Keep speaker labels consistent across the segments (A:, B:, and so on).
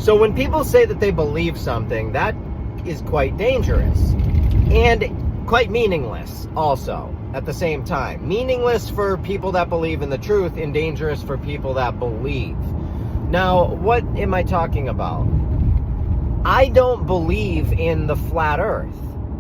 A: So when people say that they believe something, that is quite dangerous and quite meaningless also at the same time. Meaningless for people that believe in the truth and dangerous for people that believe. Now, what am I talking about? I don't believe in the flat earth.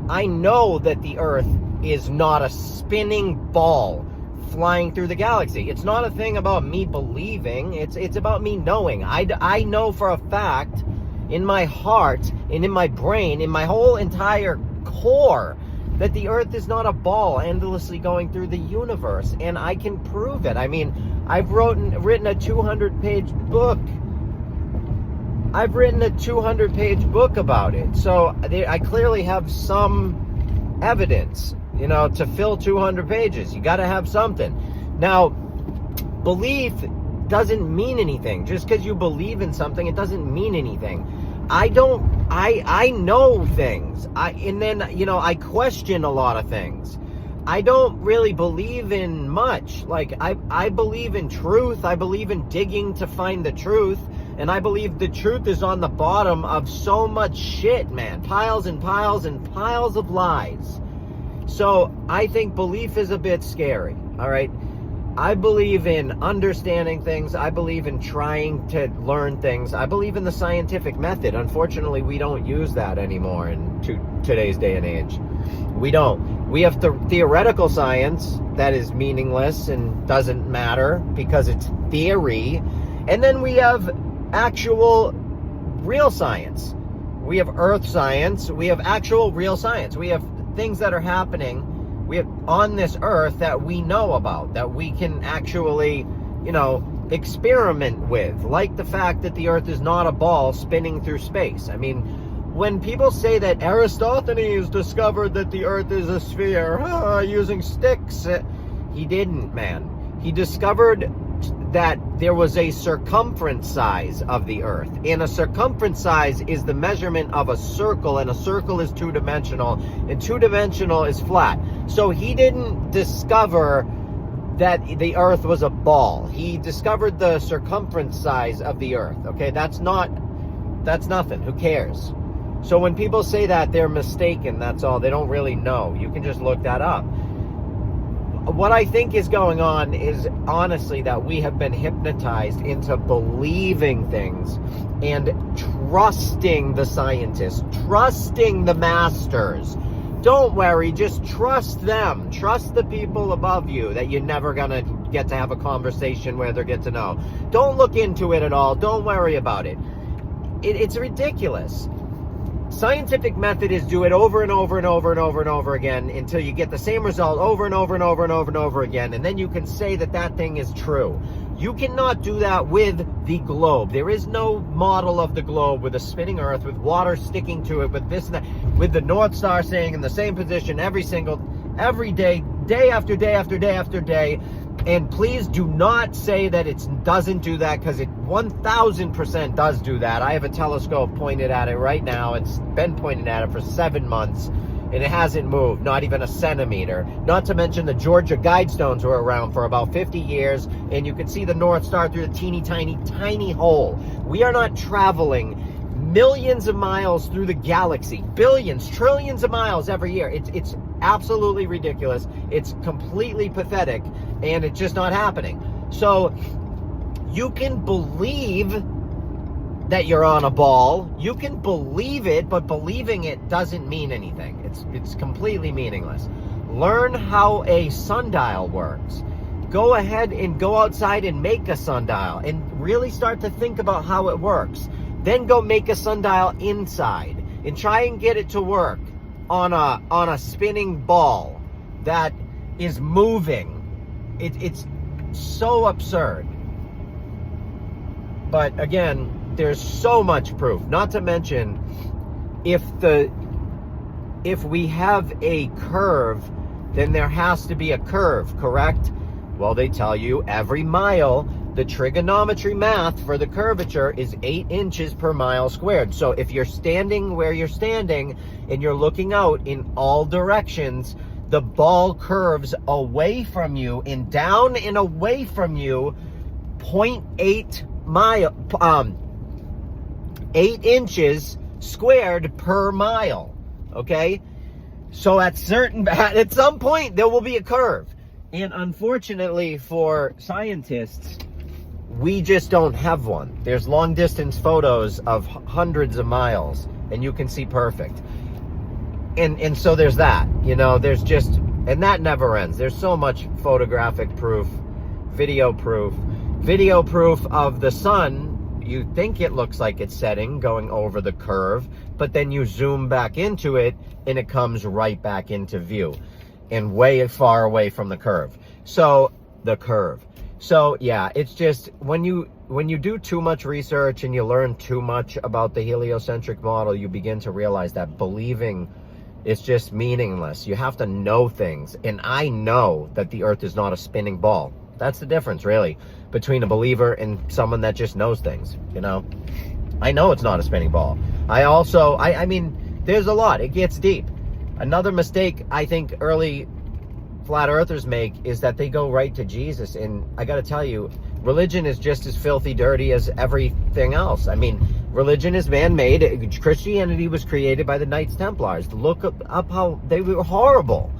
A: I know that the earth is not a spinning ball flying through the galaxy. It's not a thing about me believing. It's about me knowing. I know for a fact in my heart and in my brain, in my whole entire core, that the earth is not a ball endlessly going through the universe, and I can prove it. I mean, I've written a 200-page book. I've written a 200-page book about it. So I clearly have some evidence, you know, to fill 200 pages. You got to have something. Now, belief doesn't mean anything. Just because you believe in something, it doesn't mean anything. I know things. And then, you know, I question a lot of things. I don't really believe in much. Like, I believe in truth. I believe in digging to find the truth. And I believe the truth is on the bottom of so much shit, man. Piles and piles and piles of lies. So I think belief is a bit scary, all right? I believe in understanding things. I believe in trying to learn things. I believe in the scientific method. Unfortunately, we don't use that anymore in today's day and age. We don't. We have theoretical science that is meaningless and doesn't matter because it's theory. And then we have actual real science. We have earth science. We have actual real science. We have things that are happening on this earth that we know about, that we can actually, you know, experiment with, like the fact that the earth is not a ball spinning through space. I mean, when people say that Aristophanes discovered that the earth is a sphere using sticks, he didn't, man. He discovered that there was a circumference size of the earth, and a circumference size is the measurement of a circle, and a circle is two-dimensional, and two-dimensional is flat. So he didn't discover that the earth was a ball. He discovered the circumference size of the earth. Okay, that's nothing. Who cares? So when people say that, they're mistaken. That's all. They don't really know. You can just look that up. What I think is going on is, honestly, that we have been hypnotized into believing things and trusting the scientists, trusting the masters. Don't worry, just trust them. Trust the people above you that you're never going to get to have a conversation with or get to know. Don't look into it at all. Don't worry about it. It's ridiculous. Scientific method is do it over and over and over and over and over again until you get the same result over and over and over and over and over again, and then you can say that that thing is true. You cannot do that with the globe. There is no model of the globe with a spinning earth, with water sticking to it, with this and that, with the North Star staying in the same position every day, day after day after day after day. And please do not say that it doesn't do that, because it 1000% does do that. I have a telescope pointed at it right now. It's been pointed at it for 7 months, and it hasn't moved, not even a centimeter. Not to mention the Georgia Guidestones were around for about 50 years, and you can see the North Star through the teeny tiny hole. We are not traveling millions of miles through the galaxy, billions, trillions of miles every year. It's absolutely ridiculous. It's completely pathetic, and it's just not happening. So you can believe that you're on a ball. You can believe it, but believing it doesn't mean anything. It's completely meaningless. Learn how a sundial works. Go ahead and go outside and make a sundial and really start to think about how it works. Then go make a sundial inside and try and get it to work on a spinning ball that is moving. It's so absurd. But again, there's so much proof. Not to mention, if we have a curve, then there has to be a curve, correct? Well, they tell you every mile, the trigonometry math for the curvature is 8 inches per mile squared. So if you're standing where you're standing and you're looking out in all directions, the ball curves away from you and down and away from you 0.8 8 inches squared per mile. Okay? So at some point there will be a curve. And unfortunately for scientists, we just don't have one. There's long distance photos of hundreds of miles and you can see perfect. And so there's that, there's just, and that never ends. There's so much photographic proof, video proof of the sun. You think it looks like it's setting, going over the curve, but then you zoom back into it and it comes right back into view and way far away from the curve. So yeah, it's just when you do too much research and you learn too much about the heliocentric model, you begin to realize that believing is just meaningless. You have to know things. And I know that the earth is not a spinning ball. That's the difference, really, between a believer and someone that just knows things, I know it's not a spinning ball. I mean, there's a lot. It gets deep. Another mistake I think early flat earthers make is that they go right to Jesus. And I got to tell you, religion is just as filthy dirty as everything else. I mean, religion is man-made. Christianity was created by the Knights Templars. Look up how they were horrible.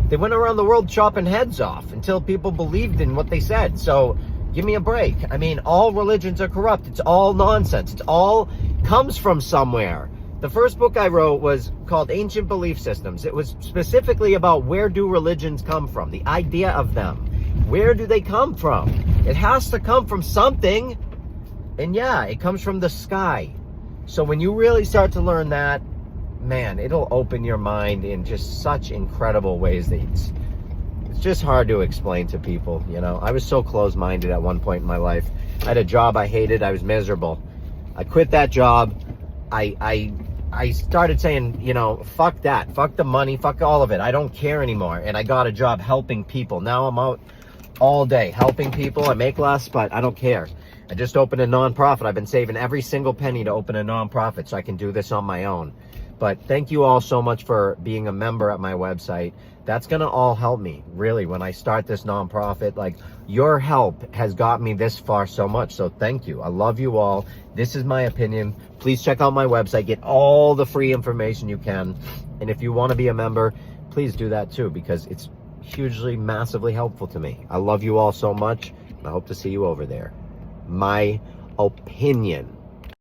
A: They went around the world chopping heads off until people believed in what they said. So give me a break. I mean, all religions are corrupt. It's all nonsense. It all comes from somewhere. The first book I wrote was called Ancient Belief Systems. It was specifically about where do religions come from, the idea of them. Where do they come from? It has to come from something. And yeah, it comes from the sky. So when you really start to learn that, man, it'll open your mind in just such incredible ways that it's just hard to explain to people, I was so closed-minded at one point in my life. I had a job I hated. I was miserable. I quit that job. I started saying, fuck that. Fuck the money. Fuck all of it. I don't care anymore. And I got a job helping people. Now I'm out all day helping people. I make less, but I don't care. I just opened a nonprofit. I've been saving every single penny to open a nonprofit so I can do this on my own. But thank you all so much for being a member at my website. That's going to all help me, really, when I start this nonprofit. Like, your help has got me this far so much. So thank you. I love you all. This is my opinion. Please check out my website. Get all the free information you can. And if you want to be a member, please do that too, because it's hugely, massively helpful to me. I love you all so much. And I hope to see you over there. My opinion.